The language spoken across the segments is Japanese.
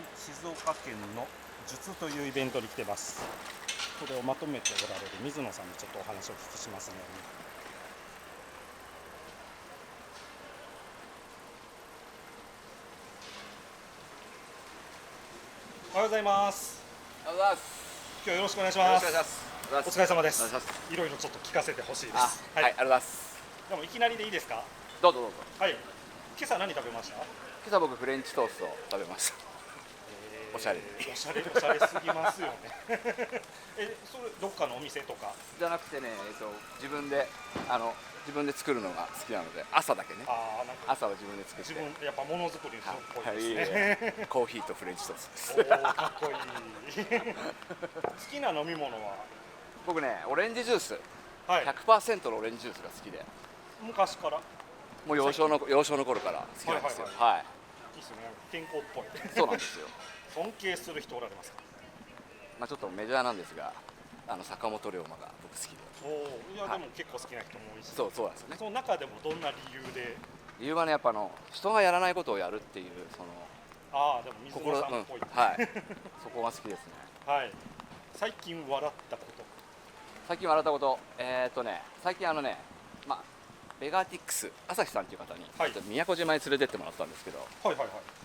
はい、静岡県の術というイベントに来てます。これをまとめておられる水野さんにちょっとお話をお聞きしますね。おはようございます。おはようございます。今日はよろしくお願いしよろます。しくお願いします。お疲れ様です。お願いします。いろいろちょっと聞かせてほしいです。はい、ありがとうございます。でもいきなりでいいですか？どうぞどうぞ。はい。今朝何食べました？今朝僕フレンチトーストを食べました。おしゃれおしゃれすぎますよね。それどっかのお店とか？じゃなくてね、自分で作るのが好きなので、朝だけね。なんか朝は自分で作って。自分やっぱものづくりの人っぽはいですね。いいコーヒーとフレンチトーストです。かっこいい。好きな飲み物は？僕ね、オレンジジュース、はい。100% のオレンジジュースが好きで、昔から。もう幼少の頃から好きなんですよ。はい。いいですね。健康っぽい。そうなんですよ。尊敬する人おられますか？まあちょっとメジャーなんですが、坂本龍馬が僕好きで。いやでも結構好きな人も多いし。そうなんですよね。その中でもどんな理由で？理由はね、やっぱ人がやらないことをやるっていうでも水野さんっぽい。はい。そこが好きですね。はい。最近笑ったこと。最近笑ったこと、最近ベガーティックス朝日さんっていう方に、宮古島に連れてってもらったんですけど、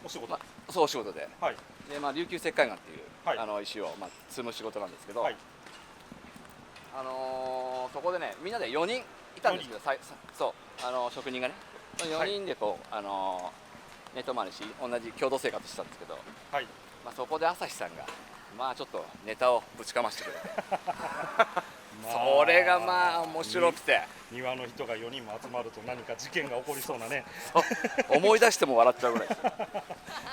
お仕事。そうお仕事で、はい。で琉球石灰岩っていうはい石を積む仕事なんですけど、はい。そこでねみんなで4人いたんですけど、そう職人がね4人で寝泊まりし同じ共同生活したんですけど、はい。そこで朝日さんがちょっとネタをぶちかましてくれてそれが面白くて、庭の人が4人も集まると何か事件が起こりそうなね。思い出しても笑っちゃうぐらいですよ。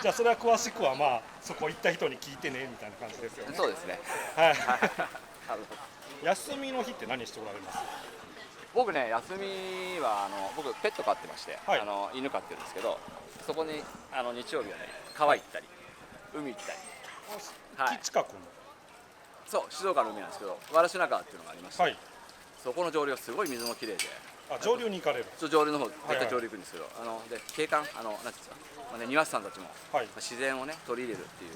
じゃあそれは詳しくはそこ行った人に聞いてねみたいな感じですよね。そうですね。はい。休みの日って何しておられます？僕ね、休みは僕ペット飼ってまして、犬飼ってるんですけど、そこに日曜日はね川行ったり海行ったり、近くの。そう静岡の海なんですけど、わらしな川っていうのがありまして、はい。そこの上流すごい水もきれいで、上流に行かれる。上流の方絶対上流行くんですけど、で景観なんていうんですか、庭師さんたちも自然をね取り入れるっていう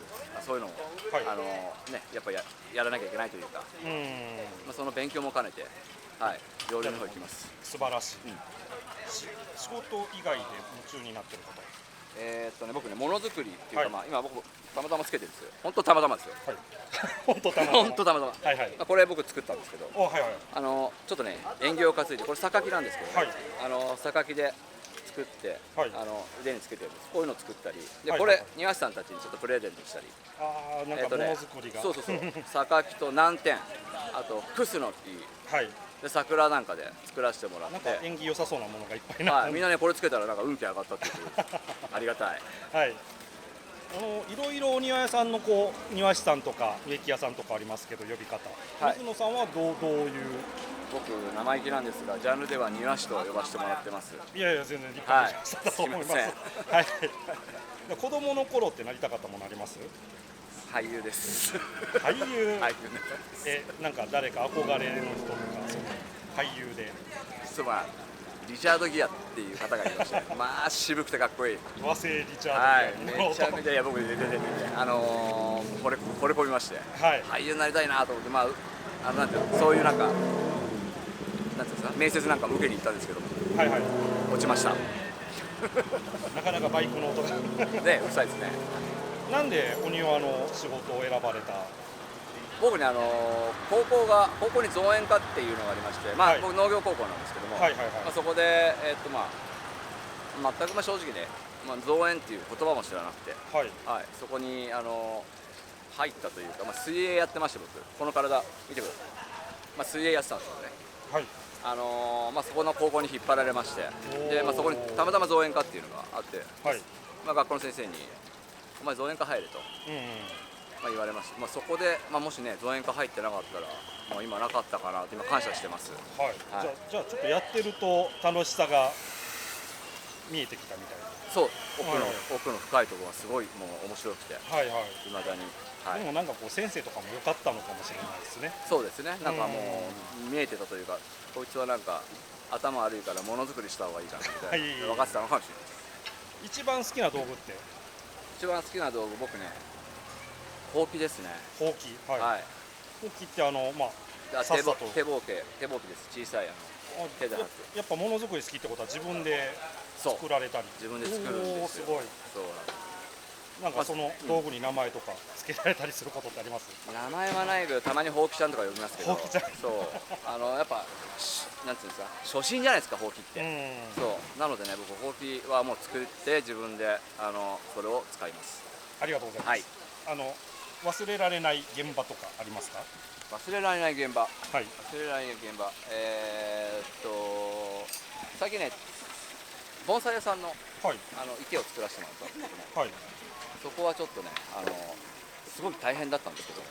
そういうのをやっぱやらなきゃいけないというか、その勉強も兼ねて上流の方行きます。素晴らしい。仕事以外で夢中になってること。僕ねものづくりっていうか、今僕たまたまつけてるんですよ。本当たまたまですよ。本当たまたま。これ僕作ったんですけど、ちはいはい。ょっとね縁起を担いで、これ榊なんですけど、榊で作って腕につけてるんです。こういうのを作ったりで、これ庭師さんたちにちょっとプレゼントしたり、なんかものづくりが。そう榊と南天、あとクスノキで桜なんかで作らせてもらって、なんか縁起良さそうなものがいっぱいなって、みんなねこれつけたらなんか運気上がったっていうありがたい。はい。いろいろお庭屋さんの庭師さんとか植木屋さんとかありますけど、呼び方、水野さんはどういう？僕生意気なんですが、ジャンルでは庭師と呼ばせてもらってます。いや全然立派な人だと思います。はい。子供の頃ってなりたかったものあります？俳優です。俳優。なんか誰か憧れの人とか、俳優で。リチャード・ギアっていう方がいまして、渋くてかっこいい。和製リチャードギア。めちゃめちゃ僕出て惚れ込みまして、俳優になりたいなと思って、なんていうの、そういうなんていうんですか、面接なんかも受けに行ったんですけど、落ちました。なかなかバイクの音が。ね、うるさいですね。なんでお庭の仕事を選ばれた？僕ね、高校に造園科っていうのがありまして、僕農業高校なんですけども、そこで全く正直ね、造園っていう言葉も知らなくて、そこに入ったというか、水泳やってまして、僕この体見てください。水泳やってたんですよね。そこの高校に引っ張られまして、でそこにたまたま造園科っていうのがあって、学校の先生に「お前造園科入れ」と。言われました。そこで、もしね造園科入ってなかったらもう今なかったかなと今感謝してます。じゃあちょっとやってると楽しさが見えてきたみたいな。そう奥の深いところがすごいもう面白くて、いまだに。でもなんか先生とかも良かったのかもしれないですね。そうですね。なんかもう見えてたというか、こいつはなんか頭悪いからものづくりした方がいいかなみたいな分かってたのかもしれないです。一番好きな道具って？一番好きな道具、僕ねほうきですね。ほうき、はい、はい、ほうきってさっさと手ぼうきです。小さい手でやっぱものづくり好きってことは自分で作られたり。自分で作るんですよ。すごい。そうなんかその道具に名前とか付けられたりすることってあります？名前はないけどたまにほうきちゃんとか呼びますけど。ほうきちゃん。そうやっぱなんていうんですか、初心じゃないですかほうきって。そうなのでね、僕ほうきはもう作って自分でそれを使います。ありがとうございます。忘れられない現場とかありますか？忘れられない現場。はい。忘れられない現場。最近ね、盆栽屋さんの池を作らせてもらったんですけども、はい、そこはちょっとね、すごい大変だったんですけど、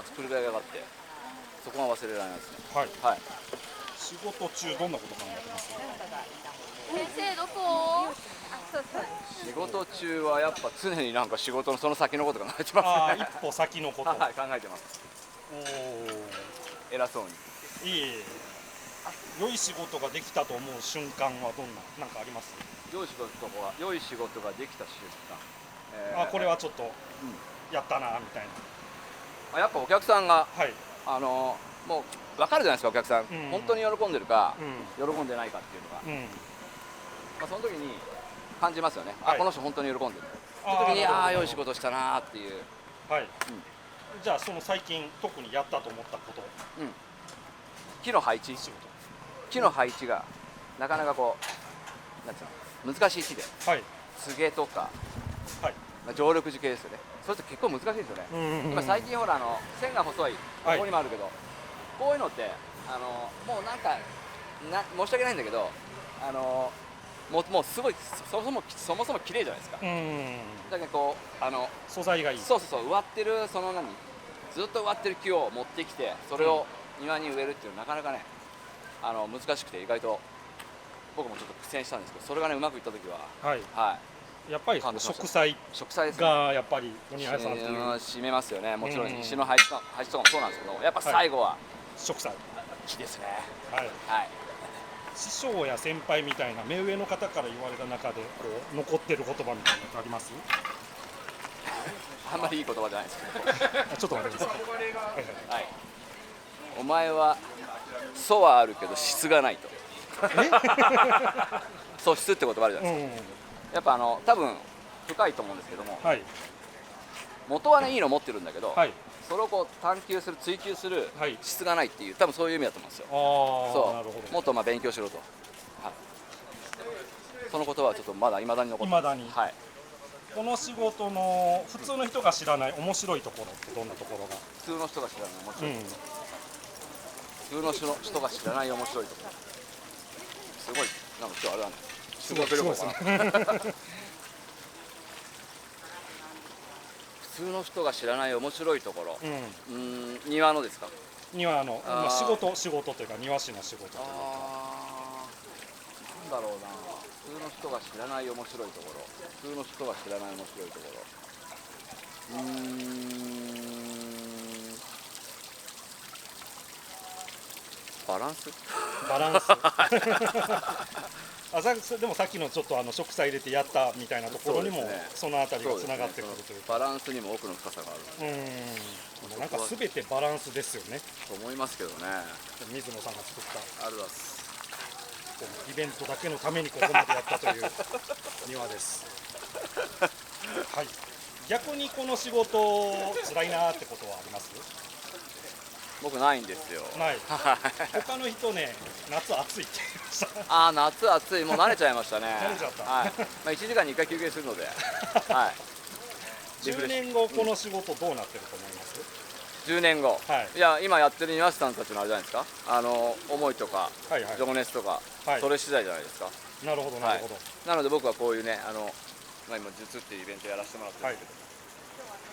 作る側があって、そこは忘れられないですね。はい。はい。仕事中どんなこと考えてます？先生どこ？仕事中はやっぱ常になんか仕事のその先のこと考えてますね。一歩先のこと。はい、考えてます。偉そうに。いい。良い仕事ができたと思う瞬間はなんかあります？良い仕事ができた瞬間。これはちょっとやったなみたいな。やっぱお客さんが、はい、もう分かるじゃないですか、お客さん、本当に喜んでるか、喜んでないかっていうのが、その時に感じますよね。この人本当に喜んでる。その時に良い仕事したなっていう。はい。じゃあその最近特にやったと思ったこと。木の配置。木の配置がなかなかこうなんていうの難しい木で、つげとか、常緑樹系ですよね。それって結構難しいですよね。今最近ほら線が細いここにもあるけど、こういうのってもうなんか申し訳ないんだけどもうすごいそもそも綺麗じゃないですか。だけどこう素材がいい。そう植わってるずっと植わってる木を持ってきてそれを庭に植えるっていうのはなかなかね難しくて意外と僕もちょっと苦戦したんですけど、それがねうまくいった時はやっぱり植栽がやっぱりお庭屋さんっていう締めますよね。もちろん石の配置とかもそうなんですけど、やっぱ最後は植栽木ですね。はい。師匠や先輩みたいな目上の方から言われた中でこう残ってる言葉みたいなのあります？あんまりいい言葉じゃないですけどちょっと待ってください。お前は素はあるけど質がないと。素質って言葉あるじゃないですか。やっぱ多分深いと思うんですけども、元はねいいの持ってるんだけど、それをこう追求する質がないっていう多分そういう意味だと思うんですよ。そうもっと勉強しろと。その言葉はちょっとまだ未だに残ってます。はい。この仕事の普通の人が知らない面白いところってどんなところが？普通の人が知らない面白いところ。普通の人が知らない面白いところ。すごいなんか今日あれだね。修学旅行かな。普通の人が知らない面白いところ。庭のですか？庭の仕事というか庭師の仕事というか。なんだろうな。普通の人が知らない面白いところ。普通の人が知らない面白いところ。バランスでもさっきのちょっと植栽入れてやったみたいなところにもそのあたりがつながってくるというか、バランスにも奥の深さがある。なんか全てバランスですよねと思いますけどね。水野さんが作ったあるわすイベントだけのためにここまでやったという庭です。はい。逆にこの仕事辛いなってことはあります？僕ないんですよ。ない。他の人ね、夏暑いって言いました。夏暑い、もう慣れちゃいましたね。慣れちゃった。はい。1時間に1回休憩するので。はい。10年後この仕事どうなってると思います？ 10年後。いや今やってる庭師さんたちのあれじゃないですか。思いとか情熱とかそれ次第じゃないですか。なるほどなるほど。なので僕はこういうね今術っていうイベントやらせてもらってるんです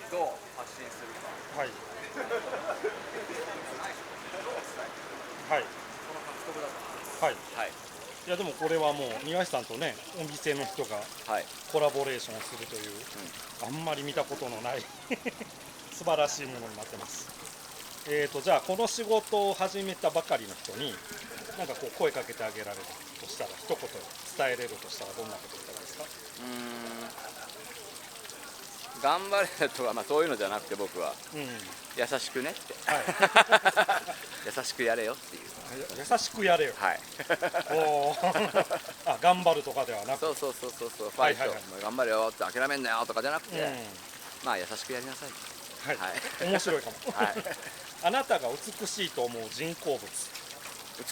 けど、どう発信するか。はい。はい。はい。いやでもこれはもう庭師さんとねお店の人がコラボレーションするという、あんまり見たことのない素晴らしいものになってます。じゃあこの仕事を始めたばかりの人になんかこう声かけてあげられるとしたら一言伝えれるとしたらどんなこと言ったらいいですか？頑張れとか、まあ、そういうのじゃなくて僕は、うん、優しくねって、はい、優しくやれよっていう。優しくやれよ。はい。おあ、頑張るとかではなく。そう、ファイト、頑張れよって諦めんなよとかじゃなくて、うん、まあ優しくやりなさい。はい、面白いかも。はい。あなたが美しいと思う人工物。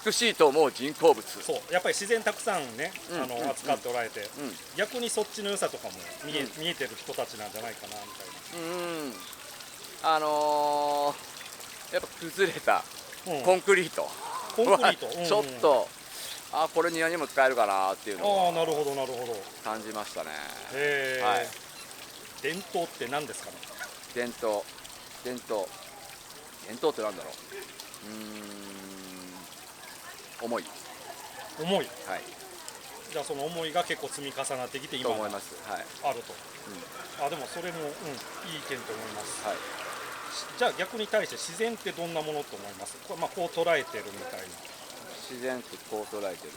美しいと思う人工物。そう、やっぱり自然たくさんね、扱っておられて、逆にそっちの良さとかも見えてる人たちなんじゃないかなみたいな。やっぱ崩れたコンクリート。ちょっと、あ、これ庭にも使えるかなっていうのを。なるほどなるほど。感じましたね。はい。伝統って何ですかね。伝統ってなんだろう。思い。思い。はい。じゃあその思いが結構積み重なってきて今思います。はい。あると。あ、でもそれもいい意見と思います。はい。じゃあ逆に対して自然ってどんなものと思います？こう捉えてるみたいな。自然ってこう捉えてる。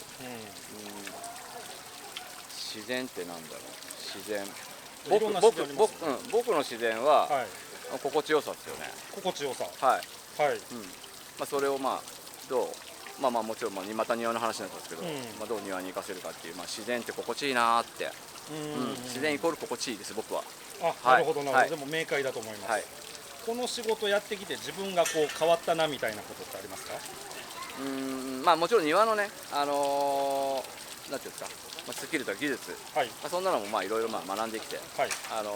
自然ってなんだろう。自然。僕の自然は、心地よさですよね。心地よさ。はい。まあそれをまあどう。まあもちろんまた庭の話なんですけど、まあどう庭に生かせるかっていう、まあ自然って心地いいなーって、自然イコール心地いいです。僕は。なるほどなるほど。でも明快だと思います。この仕事やってきて自分がこう変わったなみたいなことってありますか？まあもちろん庭のね、なんていうんですか、スキルとか技術、そんなのもまあいろいろ学んできて、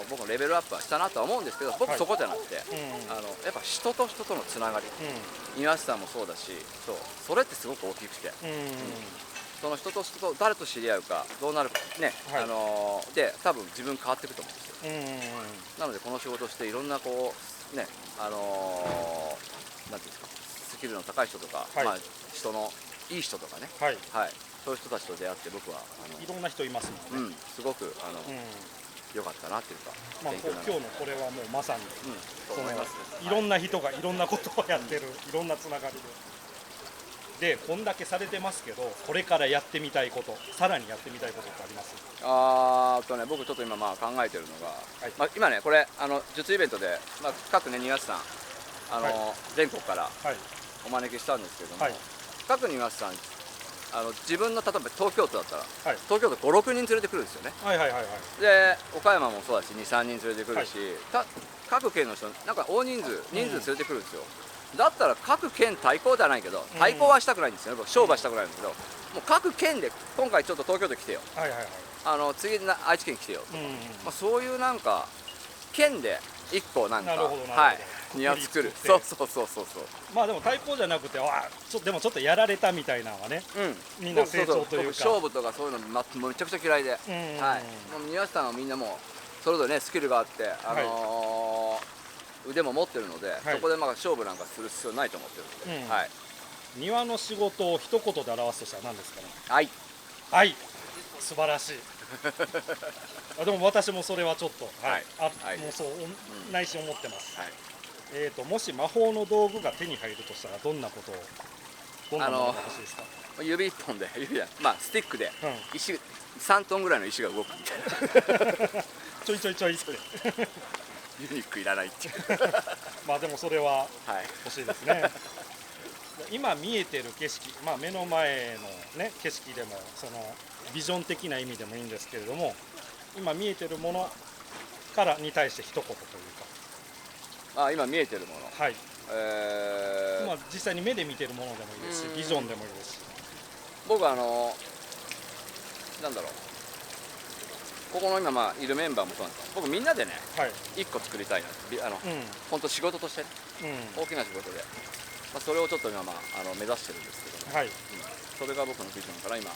僕のレベルアップはしたなとは思うんですけど、僕そこじゃなくて、やっぱ人と人とのつながり、庭師さんもそうだし、それってすごく大きくて、その人と人と誰と知り合うかどうなるかね、で多分自分変わっていくと思うんですよ。なのでこの仕事をしていろんなこうね、なんていうんですか、スキルの高い人とか、まあ人のいい人とかね、そういう人たちと出会って僕はいろんな人いますもんね。すごく良かったなっていうか。まあ今日のこれはもうまさにそう思います。いろんな人がいろんなことをやってる、いろんなつながりで。でこんだけされてますけど、これからやってみたいこと、さらにやってみたいことってあります？僕ちょっと今考えてるのが、今ねこれ術イベントで各ね庭師さん全国からお招きしたんですけども、各庭師さん自分の例えば東京都だったら、東京都5、6人連れてくるんですよね。で岡山もそうだし2、3人連れてくるし、各県の人なんか大人数連れてくるんですよ。だったら各県対抗じゃないけど、対抗はしたくないんですよね。僕勝負はしたくないんですけど、もう各県で今回ちょっと東京都来てよ、次愛知県来てよとか、そういうなんか県で1個なんか庭作る。そう。まあでも対抗じゃなくて、でもちょっとやられたみたいなのはね、みんな成長というか。勝負とかそういうのめちゃくちゃ嫌いで、庭師さんはみんなもうそれぞれねスキルがあって、腕も持ってるので、そこで勝負なんかする必要ないと思ってるので、庭の仕事を一言で表すとしたら何ですかね？愛。素晴らしい。でも私もそれはちょっと、もうそう内心思ってます。もし魔法の道具が手に入るとしたらどんなものが欲しいですか？指一本で、スティックで石3トンぐらいの石が動くみたいな。ちょいってユニークいらないっていう。まあでもそれは欲しいですね。今見えてる景色、目の前のね景色でもそのビジョン的な意味でもいいんですけれども、今見えてるものからに対して一言というか。今見えてるもの。実際に目で見てるものでもいいですし、ビジョンでもいいですし。僕なんだろう。ここの今いるメンバーもそうなんですけど、僕みんなでね、1個作りたいな。本当仕事として、大きな仕事で。それをちょっと今目指してるんですけど、それが僕のビジョンから今、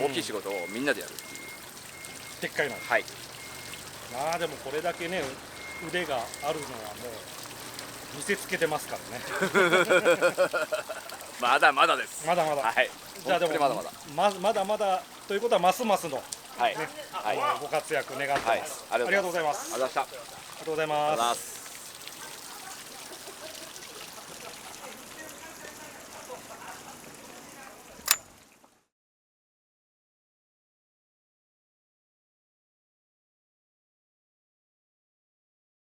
大きい仕事をみんなでやるっていう。でっかいの。まあでもこれだけね腕があるのはもう見せつけてますからね。まだまだです。まだまだ。じゃあでもまだまだということはますますのご活躍願ってます。ありがとうございます。ありがとうございます。ありがとうございます。